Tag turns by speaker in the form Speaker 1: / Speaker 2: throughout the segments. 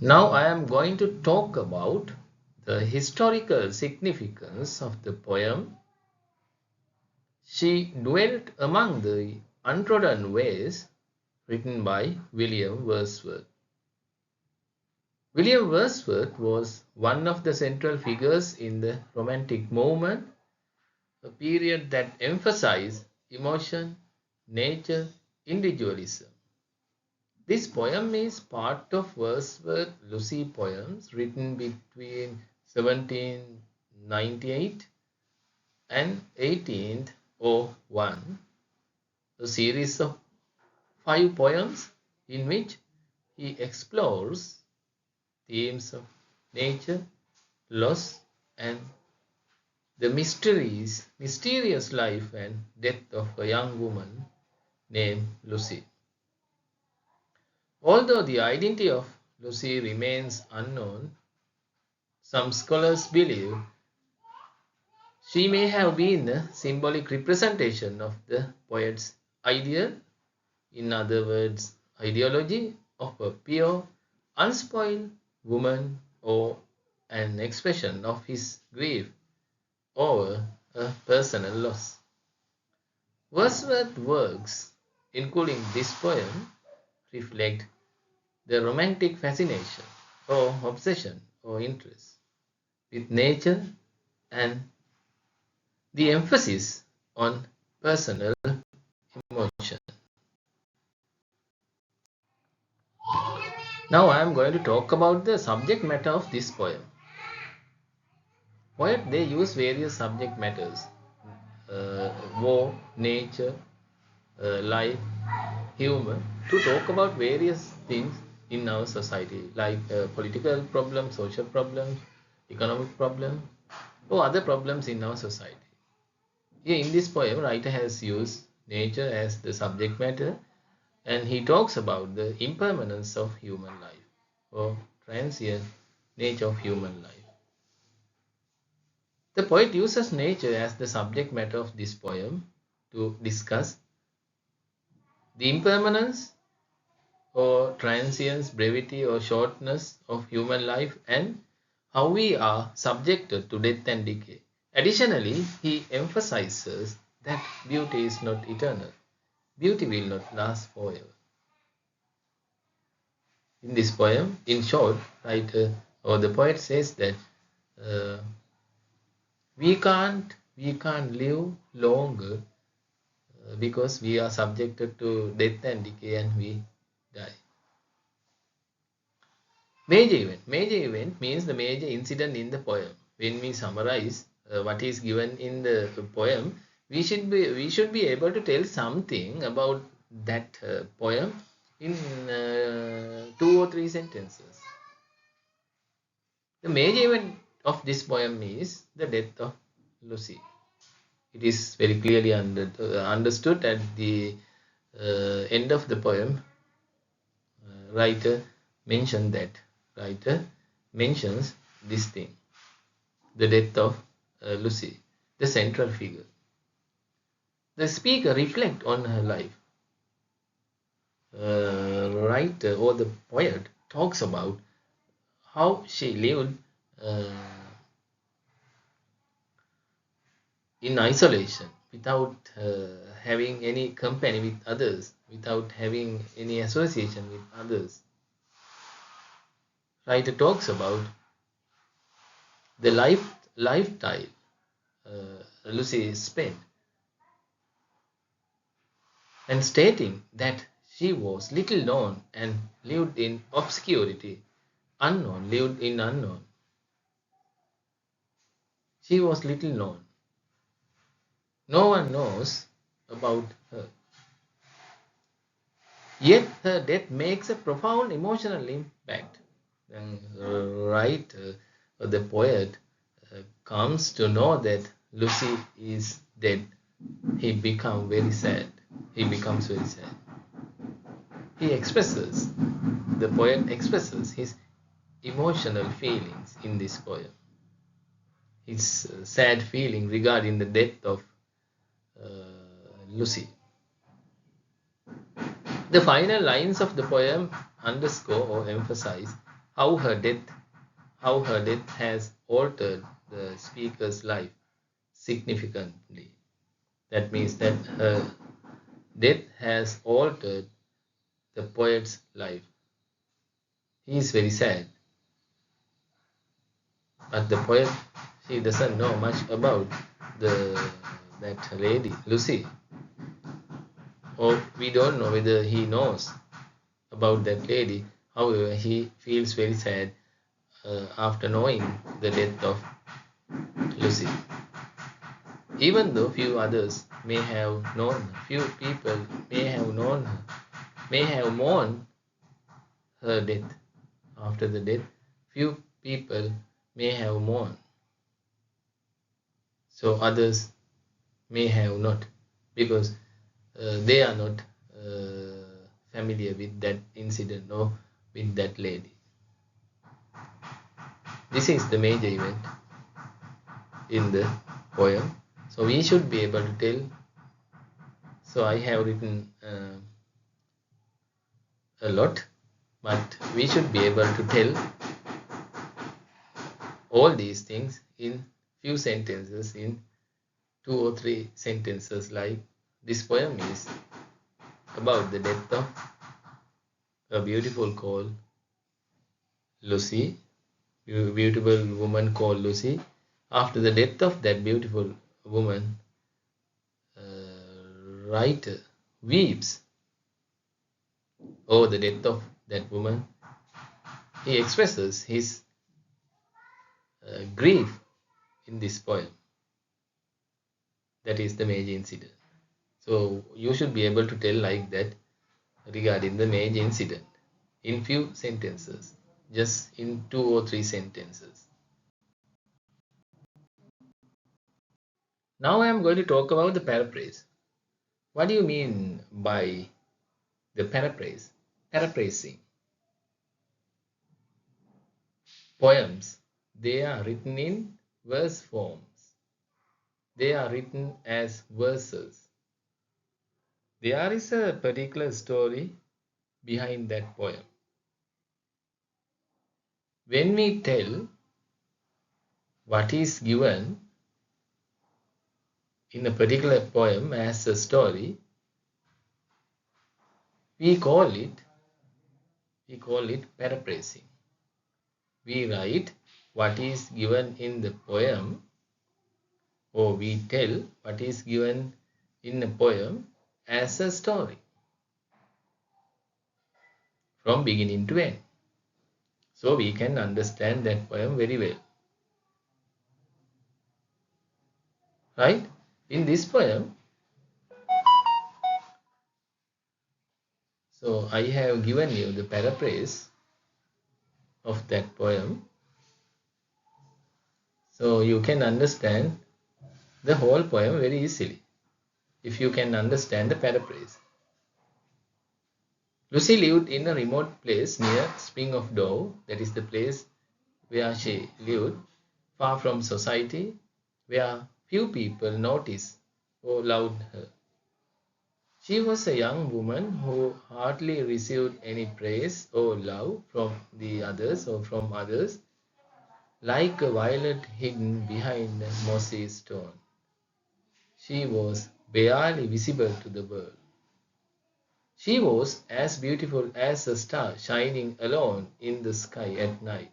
Speaker 1: Now I am going to talk about the historical significance of the poem. She dwelt among the untrodden ways, written by William Wordsworth. William Wordsworth was one of the central figures in the Romantic movement, a period that emphasized emotion, nature, individualism. This poem is part of Wordsworth's Lucy poems written between 1798 and 1801, a series of 5 poems in which he explores themes of nature, loss, and the mysterious life and death of a young woman named Lucy. Although the identity of Lucy remains unknown, some scholars believe she may have been a symbolic representation of the poet's ideal, in other words, ideology of a pure, unspoiled woman, or an expression of his grief over a personal loss. Wordsworth's works, including this poem, reflect the romantic fascination or obsession or interest with nature and the emphasis on personal emotion. Now I am going to talk about the subject matter of this poem. Poet they use various subject matters: war, nature, life, humor, to talk about various things in our society, like political problems, social problems, economic problems, or other problems in our society. Here in this poem, writer has used nature as the subject matter, and he talks about the impermanence of human life or transient nature of human life. The poet uses nature as the subject matter of this poem to discuss the impermanence or transience, brevity or shortness of human life, and how we are subjected to death and decay. Additionally, he emphasizes that beauty is not eternal. Beauty will not last forever. In this poem, in short, writer or the poet says that uh, we can't live longer because we are subjected to death and decay and we die. Major event means the major incident in the poem. When we summarize what is given in the poem, we should be able to tell something about that poem in 2 or 3 sentences. The major event of this poem is the death of Lucy. It is very clearly understood at the end of the poem. Writer mentioned that. Writer mentions this thing, the death of Lucy, the central figure. The speaker reflects on her life. Writer or the poet talks about how she lived uh, in isolation without having any company with others, without having any association with others. Writer talks about the lifetime Lucy spent, and stating that she was little known and lived in obscurity, unknown, lived in unknown. She was little known. No one knows about her. Yet her death makes a profound emotional impact. And the poet comes to know that Lucy is dead. He becomes very sad. He becomes very sad. The poet expresses his emotional feelings in this poem. His sad feeling regarding the death of Lucy. The final lines of the poem underscore or emphasize how her death has altered the speaker's life significantly. That means that her death has altered the poet's life. He is very sad, but the poet, she doesn't know much about that lady Lucy, or we don't know whether he knows about that lady. However, he feels very sad after knowing the death of Lucy. Even though few others may have known, few people may have known her, may have mourned her death. After the death, few people may have mourned. So others may have not, because they are not familiar with that incident or with that lady. This is the major event in the poem. So we should be able to tell. So I have written a lot, but we should be able to tell all these things in few sentences, in 2 or 3 sentences. Like this poem is about the death of a beautiful called Lucy, beautiful woman called Lucy. After the death of that beautiful woman, writer weeps over the death of that woman. He expresses his grief in this poem. That is the major incident. So you should be able to tell like that regarding the major incident in few sentences, just in 2 or 3 sentences. Now I am going to talk about the paraphrase. What do you mean by the paraphrase? Paraphrasing. Poems, they are written in verse forms. They are written as verses. There is a particular story behind that poem. When we tell what is given in a particular poem as a story, we call it paraphrasing. We write what is given in the poem, or we tell what is given in a poem as a story from beginning to end. So we can understand that poem very well. Right? In this poem, so I have given you the paraphrase of that poem. So you can understand the whole poem very easily if you can understand the paraphrase. Lucy lived in a remote place near Spring of Doe, that is the place where she lived, far from society, where few people noticed or loved her. She was a young woman who hardly received any praise or love from the others or from others, like a violet hidden behind a mossy stone. She was barely visible to the world. She was as beautiful as a star shining alone in the sky at night.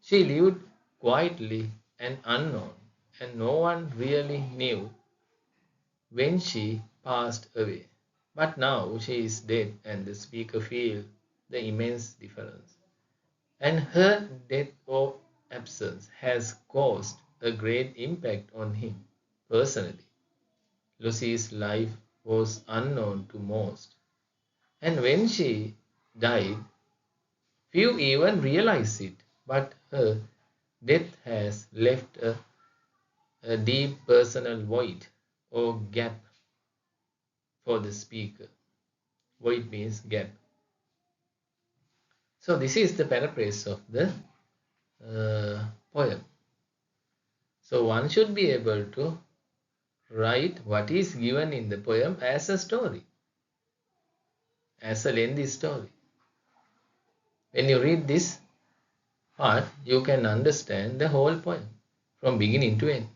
Speaker 1: She lived quietly and unknown, and no one really knew when she passed away. But now she is dead, and the speaker feels the immense difference. And her death or absence has caused a great impact on him personally. Lucy's life was unknown to most, and when she died, few even realized it. But her death has left a deep personal void or gap for the speaker. Void means gap. So this is the paraphrase of the poem. So one should be able to write what is given in the poem as a story, as a lengthy story. When you read this but you can understand the whole poem from beginning to end.